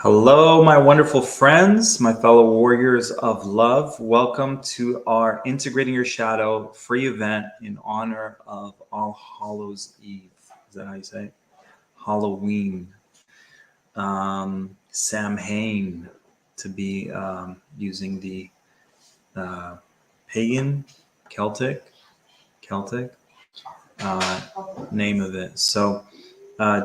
Hello, my wonderful friends, my fellow warriors of love. Welcome to our Integrating Your Shadow free event in honor of All Hallows Eve. Is that how you say it? Halloween. Sam Hain to be using the uh, pagan Celtic uh, name of it. So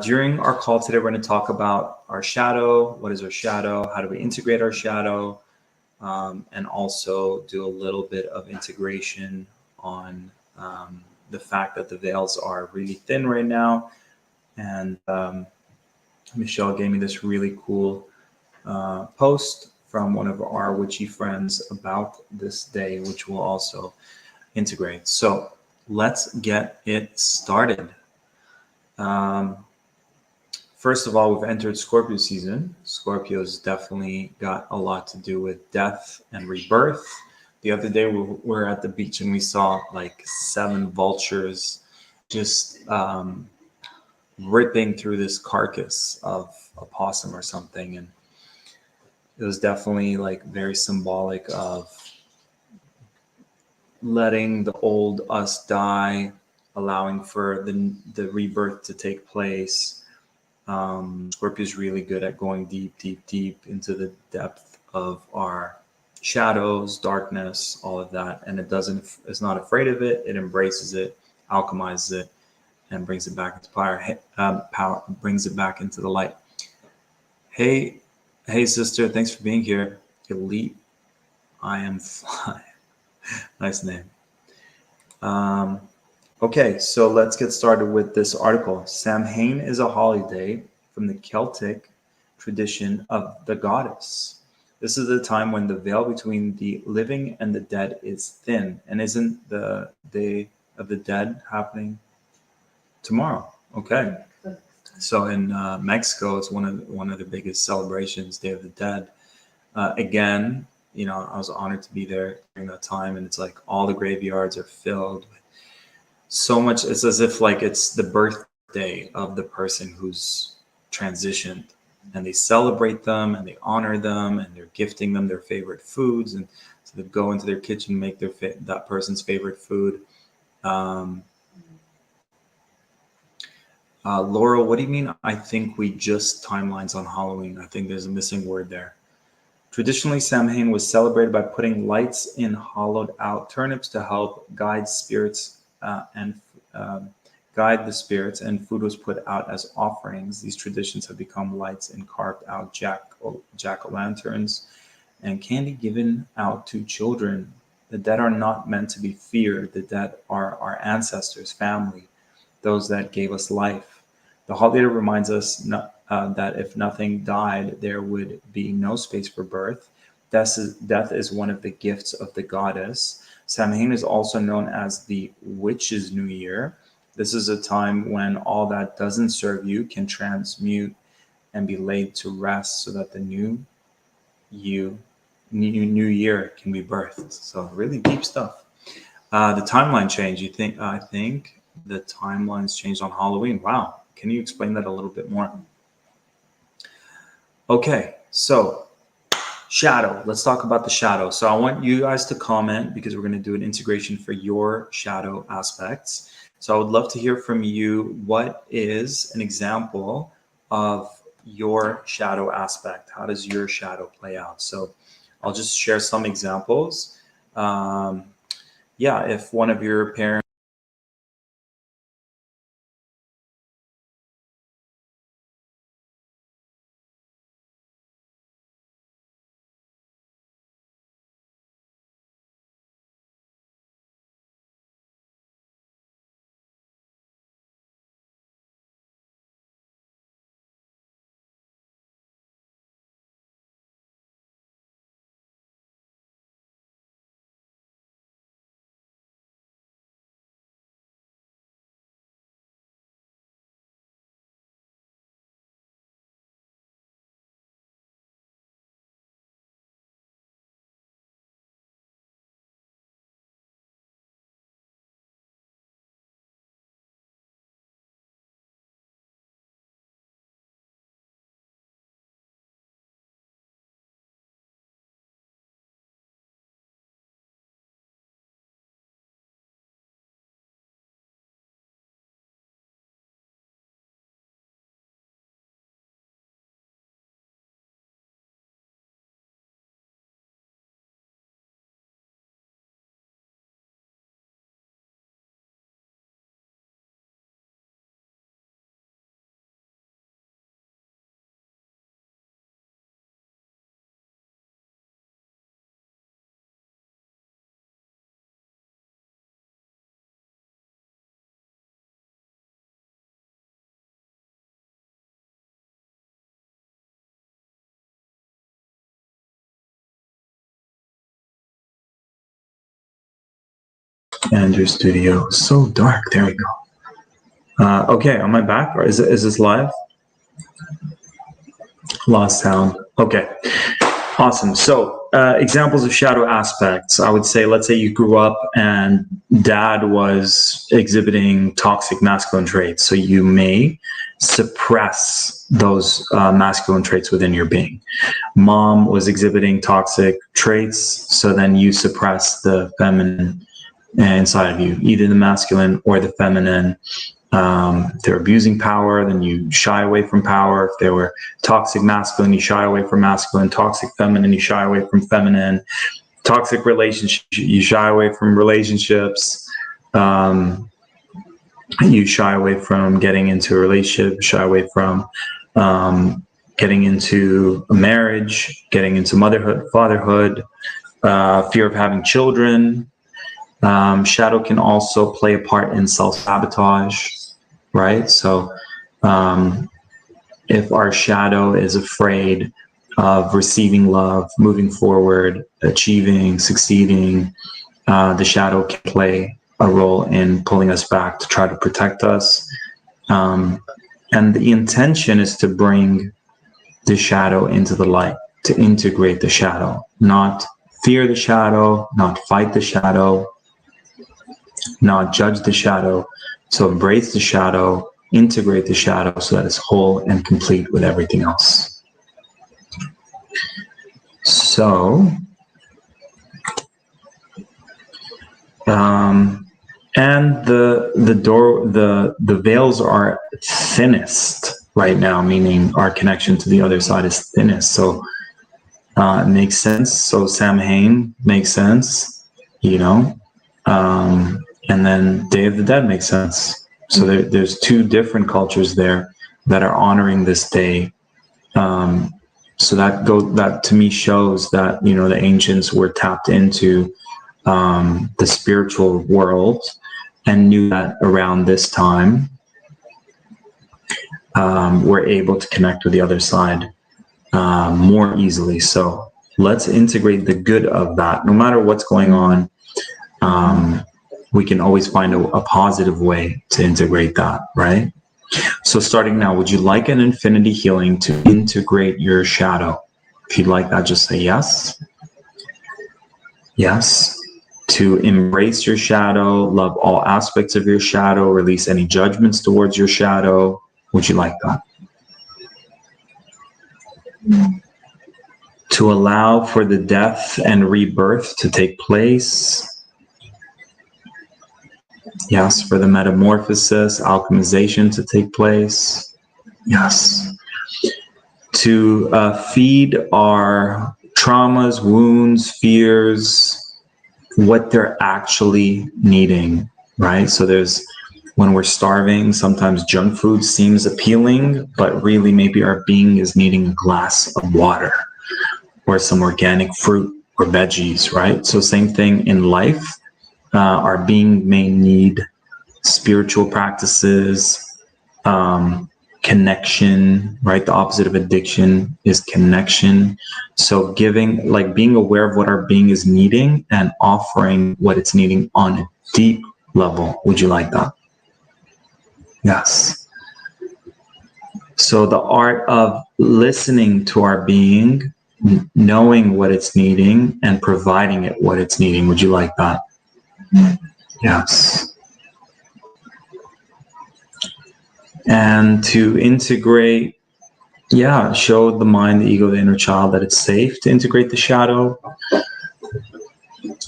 during our call today, we're going to talk about our shadow. What is our shadow? How do we integrate our shadow? And also do a little bit of integration on the fact that the veils are really thin right now. And Michelle gave me this really cool post from one of our witchy friends about this day, which we'll also integrate. So let's get it started. Um, First of all, we've entered Scorpio season. Scorpio's definitely got a lot to do with death and rebirth. The other day, we were at the beach and we saw like 7 vultures just ripping through this carcass of a possum or something. And it was definitely like very symbolic of letting the old us die, allowing for the rebirth to take place. Scorpio is really good at going deep, deep, deep into the depth of our shadows, darkness, all of that. And it's not afraid of it. It embraces it, alchemizes it, and brings it back into power, brings it back into the light. Hey, hey, sister, thanks for being here. Elite, I am fly. Nice name. Um, Okay, so let's get started with this article. Samhain is a holiday from the Celtic tradition of the goddess. This is a time when the veil between the living and the dead is thin. And isn't the Day of the Dead happening tomorrow? Okay, so in Mexico, it's one of the biggest celebrations, Day of the Dead. Again, I was honored to be there during that time, and it's like all the graveyards are filled with so much. It's as if like it's the birthday of the person who's transitioned, and they celebrate them and they honor them, and they're gifting them their favorite foods, and so they go into their kitchen, make that person's favorite food. um, Laurel, what do you mean? I think we just timelines on Halloween. I think there's a missing word there. Traditionally, Samhain was celebrated by putting lights in hollowed out turnips to help and um, guide the spirits, and food was put out as offerings. These traditions have become lights in carved out jack-o'-lanterns and candy given out to children. The dead are not meant to be feared. The dead are our ancestors, family, those that gave us life. The holiday reminds us that if nothing died, there would be no space for birth. Death is one of the gifts of the goddess. Samhain is also known as the Witch's New Year. This is a time when all that doesn't serve you can transmute and be laid to rest so that the you, new year can be birthed. So really deep stuff. The timeline change. I think the timelines changed on Halloween. Wow. Can you explain that a little bit more? Okay, so shadow. Let's talk about the shadow. So I want you guys to comment because we're going to do an integration for your shadow aspects. So I would love to hear from you. What is an example of your shadow aspect? How does your shadow play out? So I'll just share some examples. Um, yeah, if one of your parents And your studio is so dark. There we go. Okay, am I back? Or is this live? Lost sound. Okay. Awesome. So examples of shadow aspects. I would say, let's say you grew up and dad was exhibiting toxic masculine traits. So you may suppress those masculine traits within your being. Mom was exhibiting toxic traits. So then you suppress the feminine inside of you, either the masculine or the feminine. If they're abusing power, then you shy away from power. If they were toxic masculine, you shy away from masculine. Toxic feminine, you shy away from feminine. Toxic relationship, you shy away from relationships. You shy away from getting into a relationship, shy away from getting into a marriage, getting into motherhood, fatherhood, fear of having children. Shadow can also play a part in self-sabotage, right? So if our shadow is afraid of receiving love, moving forward, achieving, succeeding, the shadow can play a role in pulling us back to try to protect us. And the intention is to bring the shadow into the light, to integrate the shadow, not fear the shadow, not fight the shadow, not judge the shadow. So embrace the shadow, integrate the shadow so that it's whole and complete with everything else. So, and the veils are thinnest right now, meaning our connection to the other side is thinnest. So it makes sense. So Samhain makes sense, you know. And then Day of the Dead makes sense. So there's two different cultures there that are honoring this day. So that to me shows that, you know, the ancients were tapped into the spiritual world and knew that around this time we're able to connect with the other side more easily. So let's integrate the good of that. No matter what's going on, we can always find a positive way to integrate that, right? So starting now, would you like an infinity healing to integrate your shadow? If you'd like that, just say yes. Yes. To embrace your shadow, love all aspects of your shadow, release any judgments towards your shadow. Would you like that? To allow for the death and rebirth to take place. Yes, for the metamorphosis, alchemization to take place. Yes. To feed our traumas, wounds, fears, what they're actually needing, right? So when we're starving, sometimes junk food seems appealing, but really maybe our being is needing a glass of water or some organic fruit or veggies, right? So same thing in life. Our being may need spiritual practices, connection, right? The opposite of addiction is connection. So being aware of what our being is needing and offering what it's needing on a deep level. Would you like that? Yes. So the art of listening to our being, knowing what it's needing and providing it what it's needing. Would you like that? Yes. And to integrate, show the mind, the ego, the inner child that it's safe to integrate the shadow.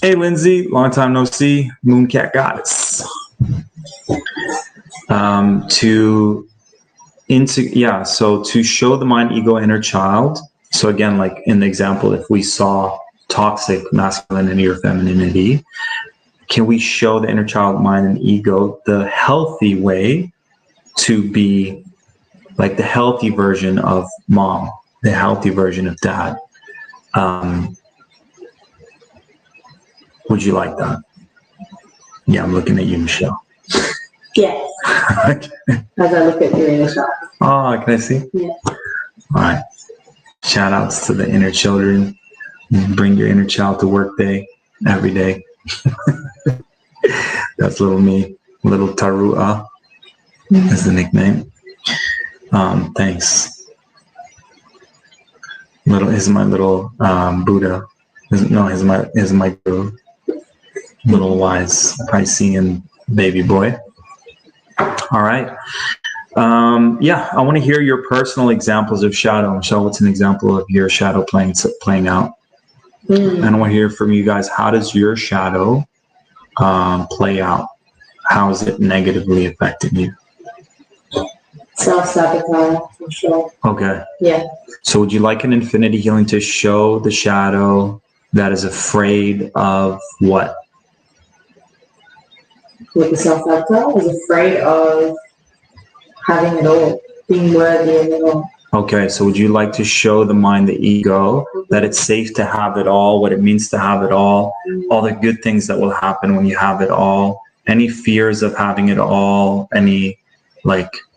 Hey, Lindsay, long time no see. Mooncat Goddess. So to show the mind, ego, inner child. So again, like in the example, if we saw toxic masculinity or femininity, can we show the inner child, mind, and ego the healthy way to be like the healthy version of mom, the healthy version of dad? Would you like that? Yeah, I'm looking at you, Michelle. Yes. As I look at your inner child. Oh, can I see? Yeah. All right. Shout outs to the inner children. Bring your inner child to work day every day. That's little me. Little Tarua is the nickname. Thanks. Is my little Buddha. Is my guru. Little wise Piscean baby boy. All right. I want to hear your personal examples of shadow. Michelle, what's an example of your shadow playing out? And I want to hear from you guys. How does your shadow play out? How is it negatively affecting you? Self-sabotage, for sure. Okay. Yeah. So would you like an infinity healing to show the shadow that is afraid of what? With the self-sabotage, I was afraid of having it all, being worthy of it all. Okay, so would you like to show the mind, the ego, that it's safe to have it all, what it means to have it all the good things that will happen when you have it all, any fears of having it all, any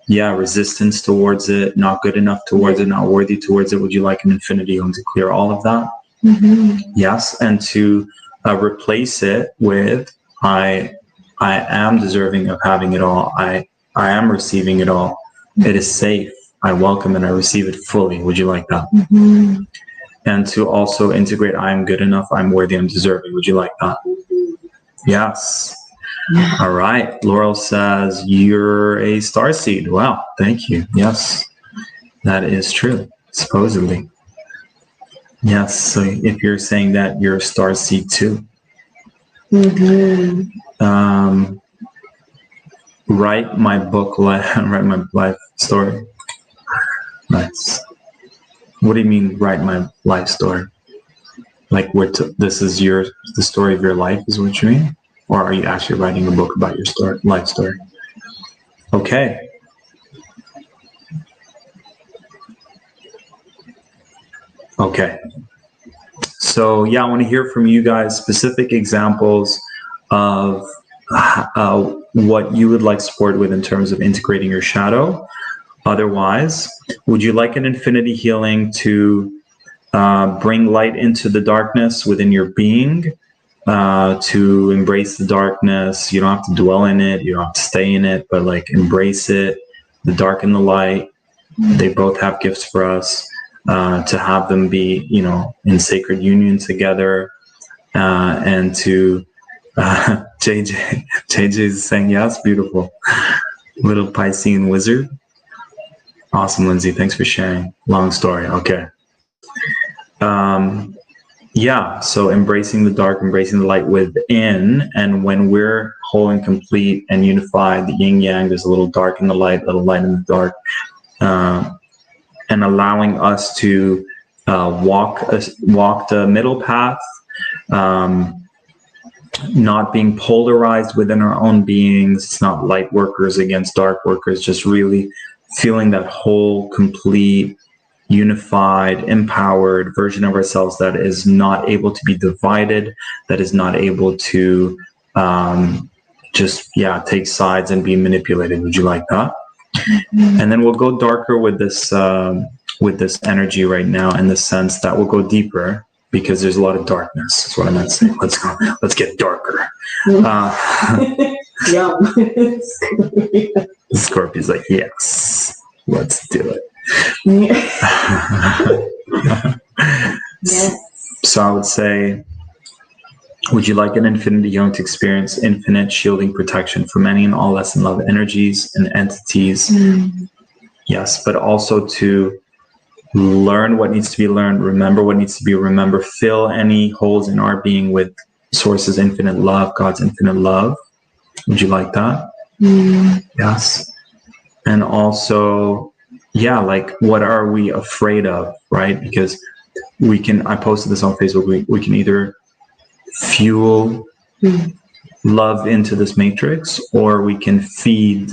resistance towards it, not good enough towards it, not worthy towards it? Would you like an infinity healing to clear all of that? Mm-hmm. Yes, and to replace it with I am deserving of having it all. I am receiving it all. It is safe. I welcome and I receive it fully. Would you like that? Mm-hmm. And to also integrate, I am good enough, I'm worthy, I'm deserving. Would you like that? Mm-hmm. Yes. All right. Laurel says, you're a starseed. Wow. Thank you. Yes, that is true. Supposedly. Yes. So if you're saying that, you're a starseed too. Mm-hmm. Write my book, write my life story. Nice. What do you mean, write my life story? Like, this is the story of your life, is what you mean? Or are you actually writing a book about your life story? Okay. Okay. So, I want to hear from you guys specific examples of what you would like support with in terms of integrating your shadow. Otherwise, would you like an infinity healing to bring light into the darkness within your being, to embrace the darkness? You don't have to dwell in it. You don't have to stay in it, but embrace it, the dark and the light. They both have gifts for us, to have them be, in sacred union together, and to JJ is saying yes, beautiful. Little Piscean wizard. Awesome, Lindsay. Thanks for sharing. Long story. Okay. So embracing the dark, embracing the light within, and when we're whole and complete and unified, the yin yang, there's a little dark in the light, a little light in the dark, and allowing us to walk the middle path, not being polarized within our own beings. It's not light workers against dark workers, just really feeling that whole, complete, unified, empowered version of ourselves that is not able to be divided, that is not able to take sides and be manipulated. Would you like that? Mm-hmm. And then we'll go darker with this energy right now, in the sense that we'll go deeper, because there's a lot of darkness. That's what I meant to say. Let's get darker. Scorpio's like, yes, let's do it. Yes. So I would say, would you like an infinity healing to experience infinite shielding protection from any and all less than love energies and entities? Yes, but also to learn what needs to be learned, remember what needs to be remembered, fill any holes in our being with Source's infinite love, God's infinite love. Would you like that? Yes. And also, what are we afraid of, right? Because I posted this on Facebook, we can either fuel love into this matrix, or we can feed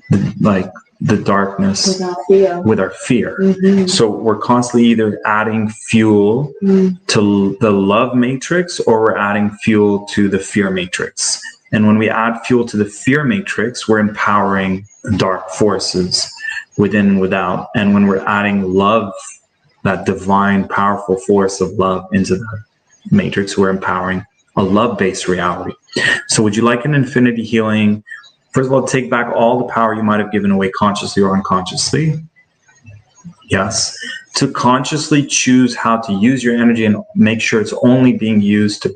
the darkness with our fear. Mm-hmm. So we're constantly either adding fuel to the love matrix, or we're adding fuel to the fear matrix. And when we add fuel to the fear matrix, we're empowering dark forces within and without. And when we're adding love, that divine, powerful force of love into the matrix, we're empowering a love-based reality. So would you like an infinity healing? First of all, take back all the power you might have given away consciously or unconsciously. Yes. To consciously choose how to use your energy and make sure it's only being used to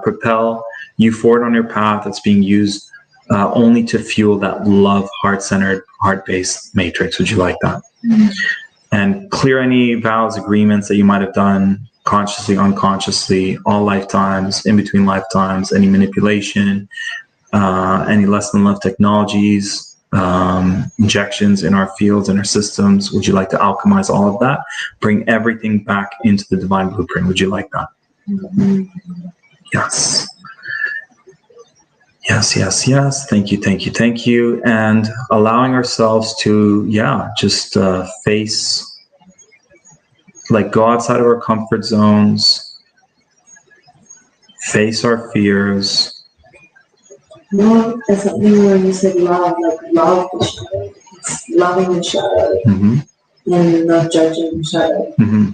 propel you forward on your path. It's being used only to fuel that love, heart-centered, heart-based matrix. Would you like that? Mm-hmm. And clear any vows, agreements that you might have done consciously, unconsciously, all lifetimes, in between lifetimes, any manipulation, any less than love technologies, injections in our fields and our systems. Would you like to alchemize all of that? Bring everything back into the divine blueprint. Would you like that? Mm-hmm. Yes. Yes, yes, yes. Thank you, thank you, thank you. And allowing ourselves to, just face, like go outside of our comfort zones, face our fears. No, there's something where you said love, like love the shadow. It's loving the shadow, mm-hmm. and not judging the shadow. Mm-hmm.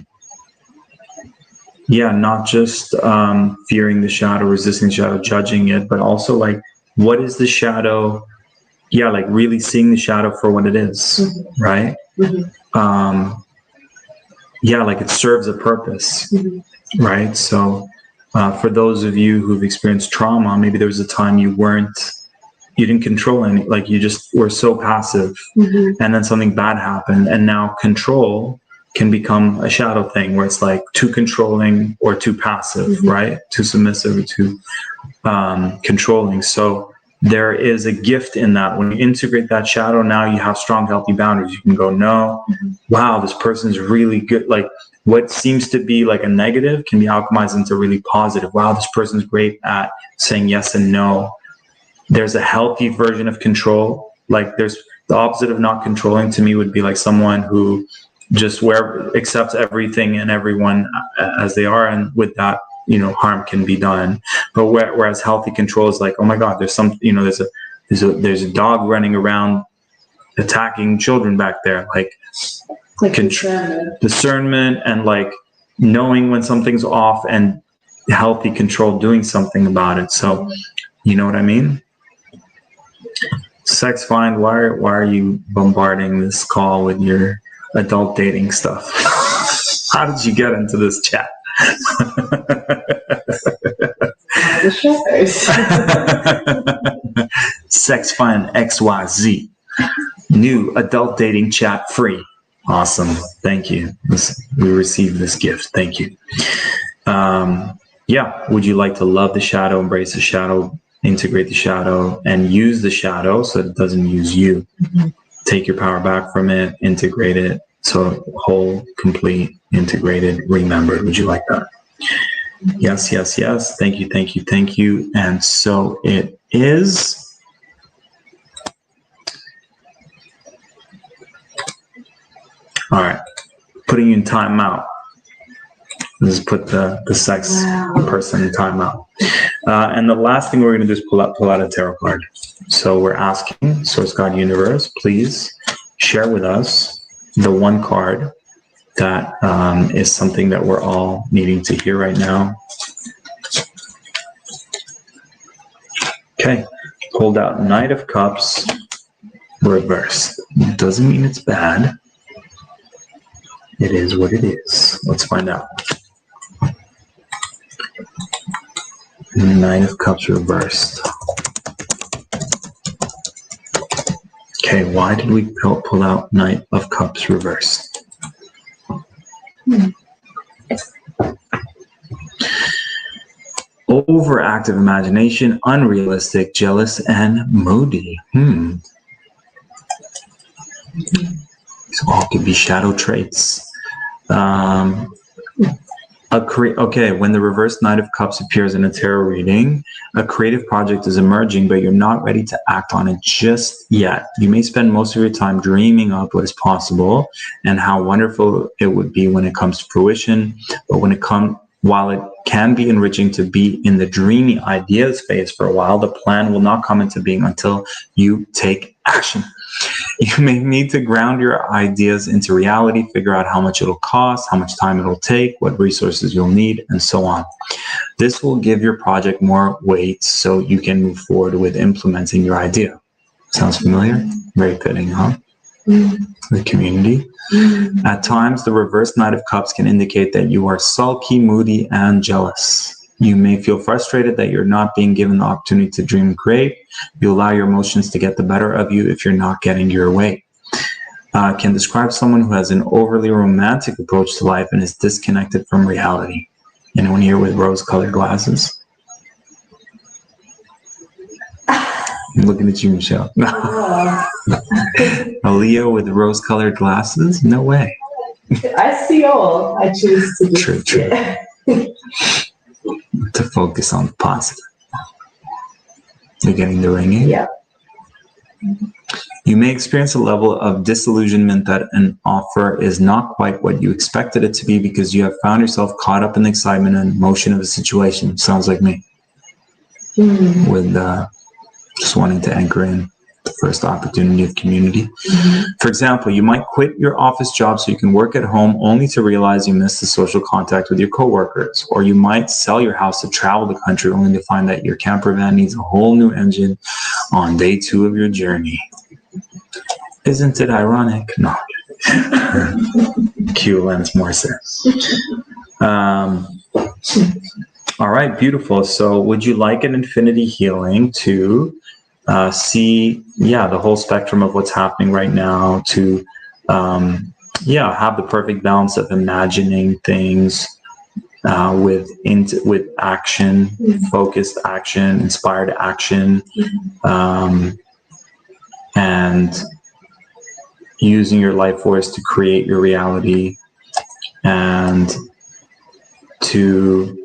Yeah, not just fearing the shadow, resisting the shadow, judging it, but also like, what is the shadow? Yeah, like really seeing the shadow for what it is, mm-hmm. right? Mm-hmm. Like it serves a purpose, mm-hmm. right? So for those of you who've experienced trauma, maybe there was a time you didn't control any, like you just were so passive, mm-hmm. and then something bad happened, and now control can become a shadow thing where it's like too controlling or too passive, mm-hmm. right? Too submissive or too controlling. So there is a gift in that. When you integrate that shadow, now you have strong, healthy boundaries. You can go, no, mm-hmm. wow, this person's really good. Like what seems to be like a negative can be alchemized into really positive. Wow, this person's great at saying yes and no. There's a healthy version of control. Like there's the opposite of not controlling to me would be like someone who just accepts everything and everyone as they are, and with that, harm can be done. But whereas healthy control is like, oh my God, there's there's a dog running around attacking children back there, like discernment and like knowing when something's off, and healthy control doing something about it. So you know what I mean? Sex Find, why are you bombarding this call with your adult dating stuff? How did you get into this chat? Sex Find XYZ, new adult dating chat free. Awesome, thank you. We received this gift. Thank you. Would you like to love the shadow, embrace the shadow, integrate the shadow, and use the shadow so that it doesn't use you? Mm-hmm. Take your power back from it, integrate it, so whole, complete, integrated, remembered. Would you like that? Yes, yes, yes. Thank you, thank you, thank you. And so it is. All right, putting you in timeout. Let's put the sex person in timeout. And the last thing we're going to do is pull out a tarot card. So we're asking Source God Universe, please share with us the one card that is something that we're all needing to hear right now. Okay, pulled out Knight of Cups reversed. It doesn't mean it's bad. It is what it is. Let's find out. Knight of Cups reversed. Okay, why did we pull out Knight of Cups reversed? Overactive imagination, unrealistic, jealous, and moody. These all could be shadow traits. Okay, when the reverse Knight of Cups appears in a tarot reading, a creative project is emerging, but you're not ready to act on it just yet. You may spend most of your time dreaming up what is possible and how wonderful it would be when it comes to fruition, but while it can be enriching to be in the dreamy ideas phase for a while, the plan will not come into being until you take action. You may need to ground your ideas into reality, figure out how much it'll cost, how much time it'll take, what resources you'll need, and so on. This will give your project more weight so you can move forward with implementing your idea. Sounds familiar? Very fitting, huh? The community. At times, the reverse Knight of Cups can indicate that you are sulky, moody, and jealous. You may feel frustrated that you're not being given the opportunity to dream and create. You allow your emotions to get the better of you if you're not getting your way. Can describe someone who has an overly romantic approach to life and is disconnected from reality. Anyone here with rose-colored glasses? I'm looking at you, Michelle. A Leo with rose-colored glasses? No way. I see all. I choose to just True. To focus on the positive. You're getting the ringing? Yeah. You may experience a level of disillusionment that an offer is not quite what you expected it to be because you have found yourself caught up in the excitement and emotion of a situation. Sounds like me. With just wanting to anchor in the first opportunity of community. For example, you might quit your office job so you can work at home only to realize you missed the social contact with your coworkers. Or you might sell your house to travel the country only to find that your camper van needs a whole new engine on day 2 of your journey. Isn't it ironic? No. Cue Lance Morissette. All right, beautiful. So would you like an infinity healing to see, the whole spectrum of what's happening right now, to, have the perfect balance of imagining things with action, focused action, inspired action, and using your life force to create your reality, and to,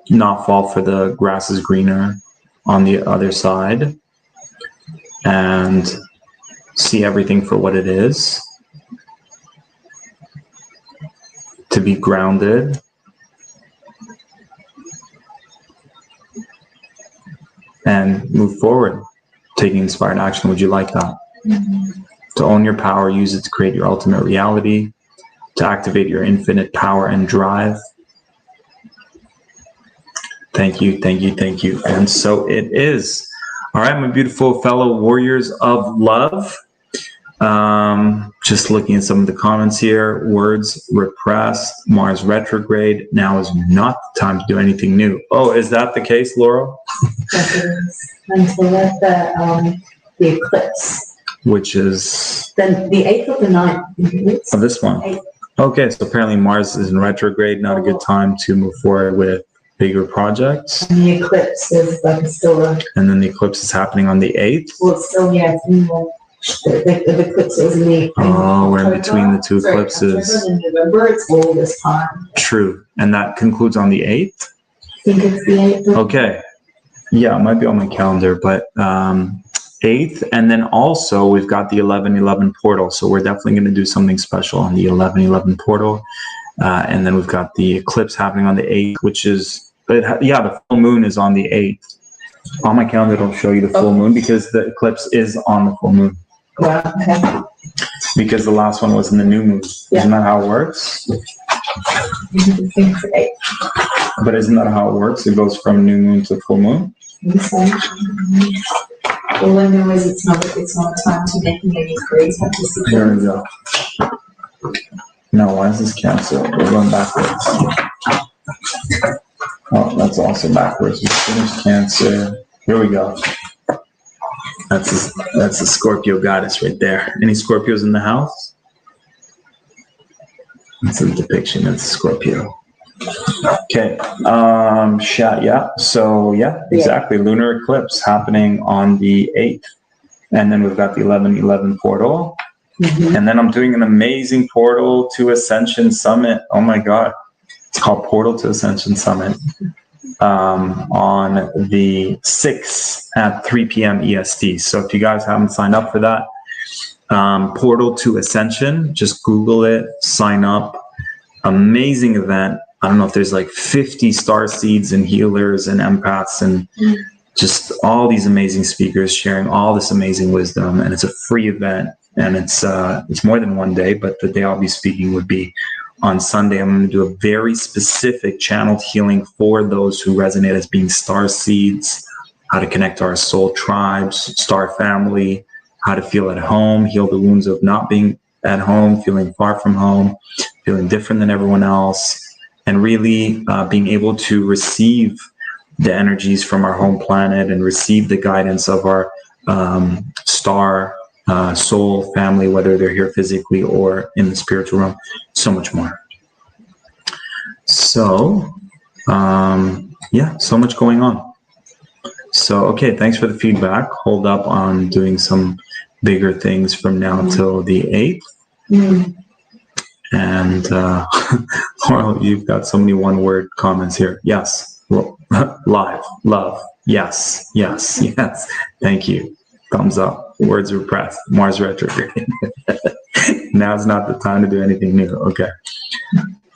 not fall for the grass is greener on the other side, and see everything for what it is, to be grounded, and move forward, taking inspired action. Would you like that? To own your power, use it to create your ultimate reality, to activate your infinite power and drive. Thank you. And so it is. All right, my beautiful fellow warriors of love. Just looking at some of the comments here. Words repressed, Mars retrograde. Now is not the time to do anything new. Oh, is that the case, Laurel? Yes, it is. Until the eclipse. Which is? Then the 8th of the 9th. Of this one. 8th. Okay, so apparently Mars is in retrograde, not a good time to move forward with bigger projects. And the eclipse is still. And then the eclipse is happening on the 8th? Well, it's still, it's in the eclipse is in the. Oh, we're in between the two eclipses. October and November, it's all this time. True. And that concludes on the 8th? I think it's the 8th. Okay. Yeah, it might be on my calendar, but 8th. And then also we've got the 11/11 portal. So we're definitely going to do something special on the 11/11 portal. And then we've got the eclipse happening on the 8th, which is, the full moon is on the 8th. On my calendar, it'll show you the full moon because the eclipse is on the full moon. Wow. Okay. Because the last one was in the new moon. Yeah. Isn't that how it works? But isn't that how it works? It goes from new moon to full moon? All I know is it's not time to make any crazy decisions. Here we go. No, why is this Cancer? We're going backwards. Oh, that's also backwards. We finished Cancer. Here we go. That's the Scorpio goddess right there. Any Scorpios in the house? That's a depiction of Scorpio. Okay. So exactly. Lunar eclipse happening on the 8th. And then we've got the 11/11 portal. Mm-hmm. And then I'm doing an amazing Portal to Ascension Summit. Oh my God. It's called Portal to Ascension Summit. On the 6th at 3 p.m. EST. So if you guys haven't signed up for that, Portal to Ascension, just Google it, sign up. Amazing event. I don't know if there's like 50 star seeds and healers and empaths and just all these amazing speakers sharing all this amazing wisdom. And it's a free event, and it's more than one day, but the day I'll be speaking would be on Sunday. I'm going to do a very specific channeled healing for those who resonate as being star seeds, how to connect to our soul tribes, star family, how to feel at home, heal the wounds of not being at home, feeling far from home, feeling different than everyone else, and really being able to receive the energies from our home planet and receive the guidance of our star soul family, whether they're here physically or in the spiritual realm, so much more. So, yeah, so much going on. So, okay, thanks for the feedback. Hold up on doing some bigger things from now till the 8th. And Laurel, you've got so many one-word comments here. Yes, live, love, yes, yes, yes. Thank you. Thumbs up. Words repressed. Mars retrograde. Now's not the time to do anything new. Okay.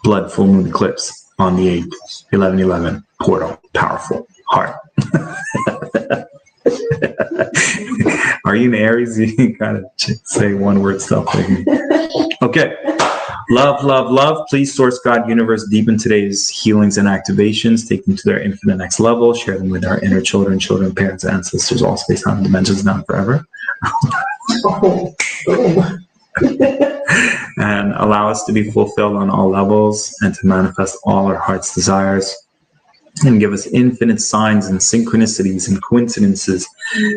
Blood full moon eclipse on the 8th. 11/11. Portal. Powerful. Heart. Are you an Aries? You can kind of say one-word stuff like me. Okay. Love, love, love. Please, Source, God, Universe, deepen today's healings and activations. Take them to their infinite next level. Share them with our inner children, parents, ancestors, all space, time, dimensions, now and forever. And allow us to be fulfilled on all levels and to manifest all our heart's desires. And give us infinite signs and synchronicities and coincidences,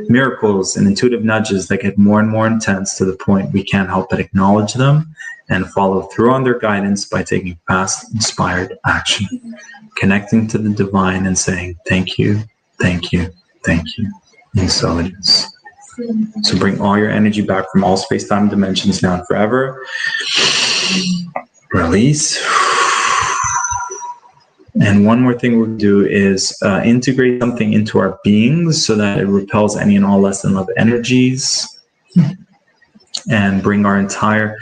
miracles and intuitive nudges that get more and more intense to the point we can't help but acknowledge them and follow through on their guidance by taking fast, inspired action, connecting to the divine and saying, thank you, thank you, thank you. And so it is. So bring all your energy back from all space-time dimensions now and forever. Release. And one more thing we'll do is integrate something into our beings so that it repels any and all less than love energies, and bring our entire,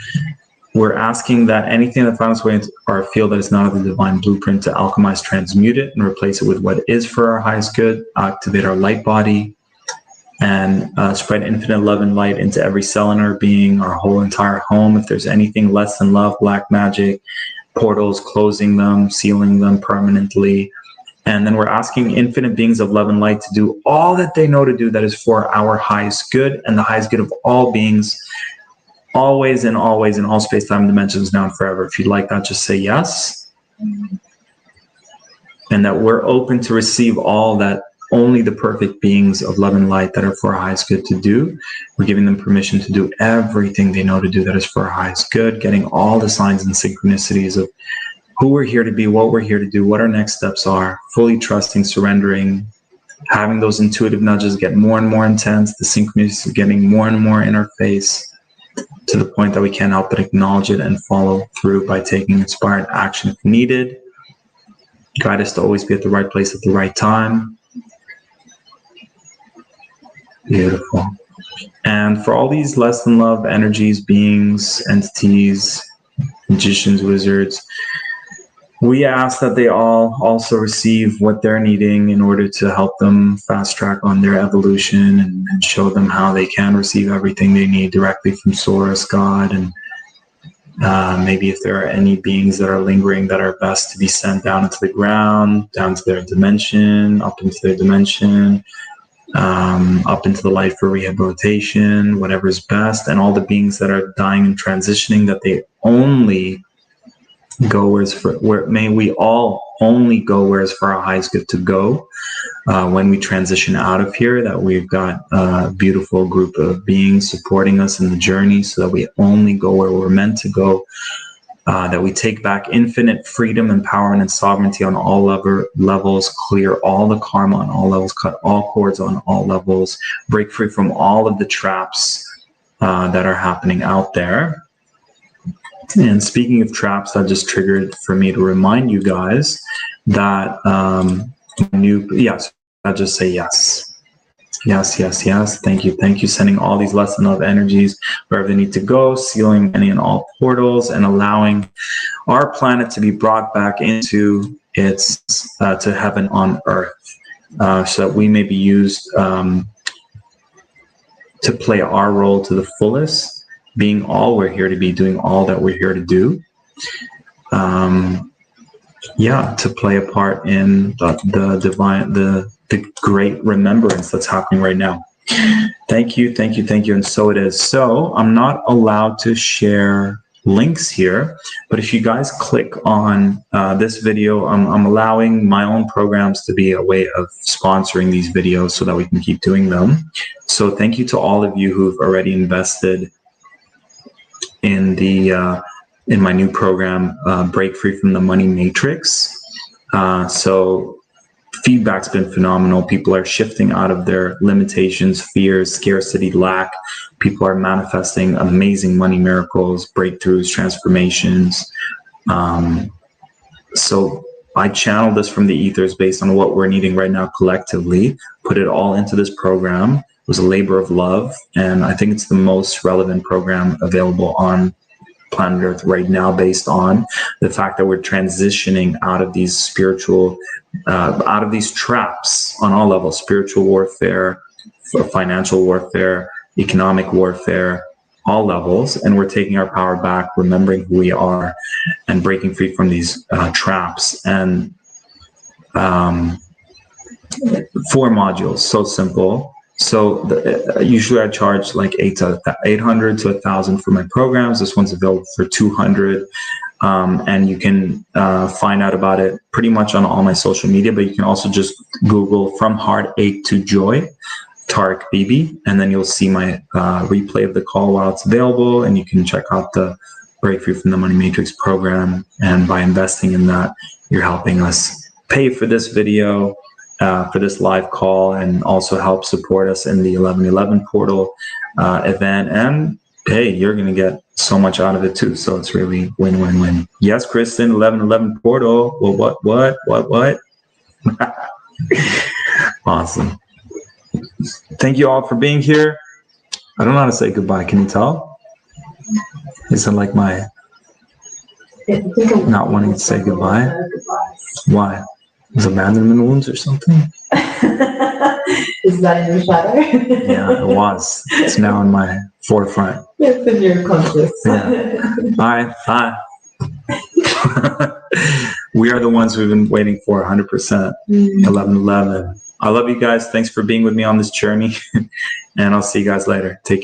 we're asking that anything that finds its way into our field that is not of the divine blueprint to alchemize, transmute it, and replace it with what is for our highest good, activate our light body, and spread infinite love and light into every cell in our being, our whole entire home. If there's anything less than love, black magic, portals, closing them, sealing them permanently. And then we're asking infinite beings of love and light to do all that they know to do that is for our highest good and the highest good of all beings, always and always in all space-time dimensions now and forever. If you'd like that, just say yes. And that we're open to receive all that only the perfect beings of love and light that are for our highest good to do. We're giving them permission to do everything they know to do that is for our highest good, getting all the signs and synchronicities of who we're here to be, what we're here to do, what our next steps are, fully trusting, surrendering, having those intuitive nudges get more and more intense, the synchronicities getting more and more in our face, to the point that we can't help but acknowledge it and follow through by taking inspired action if needed. Guide us to always be at the right place at the right time. Beautiful. And for all these less than love energies, beings, entities, magicians, wizards, we ask that they all also receive what they're needing in order to help them fast track on their evolution and show them how they can receive everything they need directly from Source, God, and maybe if there are any beings that are lingering that are best to be sent down into the ground, down to their dimension, up into their dimension, up into the light for rehabilitation, whatever is best, and all the beings that are dying and transitioning, that they only go where may we all only go where is for our highest good to go when we transition out of here, that we've got a beautiful group of beings supporting us in the journey so that we only go where we're meant to go, that we take back infinite freedom, empowerment, and sovereignty on all levels, clear all the karma on all levels, cut all cords on all levels, break free from all of the traps that are happening out there. And speaking of traps, that just triggered for me to remind you guys that yes, I'll just say yes. Yes, yes, yes. Thank you. Thank you. Sending all these less than love energies wherever they need to go, sealing any and all portals, and allowing our planet to be brought back into its to heaven on earth, so that we may be used to play our role to the fullest, being all we're here to be, doing all that we're here to do. To play a part in the divine, the great remembrance that's happening right now. Thank you, thank you, thank you. And so it is. So I'm not allowed to share links here, but if you guys click on this video, I'm allowing my own programs to be a way of sponsoring these videos so that we can keep doing them. So thank you to all of you who've already invested in the in my new program, Break Free from the Money Matrix. So feedback's been phenomenal. People are shifting out of their limitations, fears, scarcity, lack. People are manifesting amazing money miracles, breakthroughs, transformations. So I channeled this from the ethers based on what we're needing right now collectively, put it all into this program. It was a labor of love, and I think it's the most relevant program available on planet Earth right now, based on the fact that we're transitioning out of these spiritual, out of these traps on all levels: spiritual warfare, financial warfare, economic warfare, all levels. And we're taking our power back, remembering who we are, and breaking free from these traps. And 4 modules, so simple. So usually I charge like 800 to 1,000 for my programs. This one's available for 200. And you can find out about it pretty much on all my social media, but you can also just Google From Heartache to Joy, Tariq Bibi, and then you'll see my replay of the call while it's available, and you can check out the Break Free from the Money Matrix program. And by investing in that, you're helping us pay for this video, for this live call, and also help support us in the 11/11 portal event. And hey, you're going to get so much out of it too. So it's really win-win-win. Yes, Kristen, 11/11 portal. Well, what? Awesome. Thank you all for being here. I don't know how to say goodbye. Can you tell? Is it like my not wanting to say goodbye? Why? Is abandonment wounds or something? Is that in your shadow? Yeah, it was. It's now in my forefront. It's in your conscious. Yeah. Hi. We are the ones we've been waiting for 100%. 11/11. I love you guys. Thanks for being with me on this journey. And I'll see you guys later. Take care.